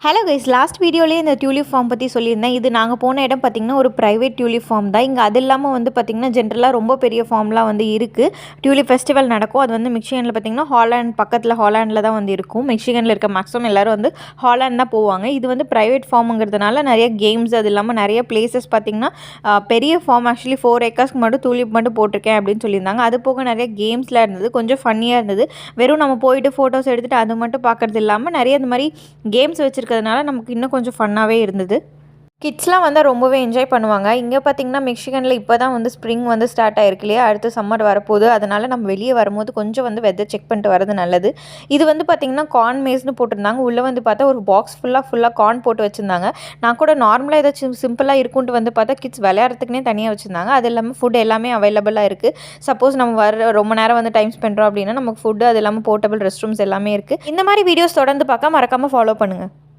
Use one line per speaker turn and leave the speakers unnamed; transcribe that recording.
Hello guys, last வீடியோலேயே இந்த tulip form பற்றி சொல்லியிருந்தேன். இது நாங்கள் போன இடம் பார்த்திங்கன்னா ஒரு ப்ரைவேட் டியூலிப் ஃபார்ம் தான். இங்கே அது இல்லாமல் வந்து பார்த்திங்கன்னா ஜென்ரலாக ரொம்ப பெரிய ஃபார்ம்லாம் வந்து இருக்குது. டியூலிப் ஃபெஸ்டிவல் நடக்கும். அது வந்து மிக்சிகனில் பார்த்திங்கன்னா ஹாலாண்ட் பக்கத்தில் ஹாலாண்டில் தான் வந்து இருக்கும். மிக்சிகனில் இருக்க மேக்ஸிமம் எல்லோரும் வந்து ஹாலாண்ட் தான் போவாங்க. இது வந்து ப்ரைவேட் ஃபார்முங்கிறதுனால நிறைய கேம்ஸ், அது இல்லாமல் நிறைய பிளேசஸ் பார்த்திங்கன்னா பெரிய ஃபார்ம் ஆக்சுவலி 4 ஏக்கர்ஸ்க்கு மட்டும் டியூலிப் மட்டும் போட்டிருக்கேன் அப்படின்னு சொல்லியிருந்தாங்க. அது போக நிறைய கேம்ஸ்லாம் இருந்தது. கொஞ்சம் ஃபன்னியாக இருந்தது. வெறும் நம்ம போயிட்டு ஃபோட்டோஸ் எடுத்துகிட்டு அது மட்டும் பார்க்குறது இல்லாமல் நிறைய இந்த மாதிரி கேம்ஸ் வச்சுருக்க நமக்கு இன்னும் கொஞ்சம் ஃபன்னாகவே இருந்தது. கிட்ஸ்லாம் வந்து ரொம்பவே என்ஜாய் பண்ணுவாங்க. இங்கே பார்த்திங்கன்னா மிக்சிகனில் இப்போ தான் வந்து ஸ்ப்ரிங் வந்து ஸ்டார்ட் ஆகிருக்கு இல்லையா, அடுத்து சம்மர் வரப்போகுது. அதனால் நம்ம வெளியே வரும்போது கொஞ்சம் வந்து வெதர் செக் பண்ணிட்டு வரது நல்லது. இது வந்து பார்த்திங்கன்னா கார்ன் மேஸ்னு போட்டிருந்தாங்க. உள்ளே வந்து பார்த்தா ஒரு பாக்ஸ் ஃபுல்லாக கார்ன் போட்டு வச்சுருந்தாங்க. நான் கூட நார்மலாக ஏதாச்சும் சிம்பிளாக இருக்குன்ட்டு வந்து பார்த்தா கிட்ஸ் விளையாடுறதுக்குனே தனியாக வச்சுருந்தாங்க. அது இல்லாமல் ஃபுட் எல்லாமே அவைலபிளாக இருக்குது. சப்போஸ் நம்ம ரொம்ப நேரம் வந்து டைம் ஸ்பெண்ட் பண்ணுறோம் அப்படின்னா நமக்கு ஃபுட்டு, அது இல்லாமல் போர்ட்டபிள் ரெஸ்ட் ரூம்ஸ் எல்லாமே இருக்குது. இந்த மாதிரி வீடியோஸ் தொடர்ந்து பார்க்க மறக்காமல் ஃபாலோ பண்ணுங்கள்.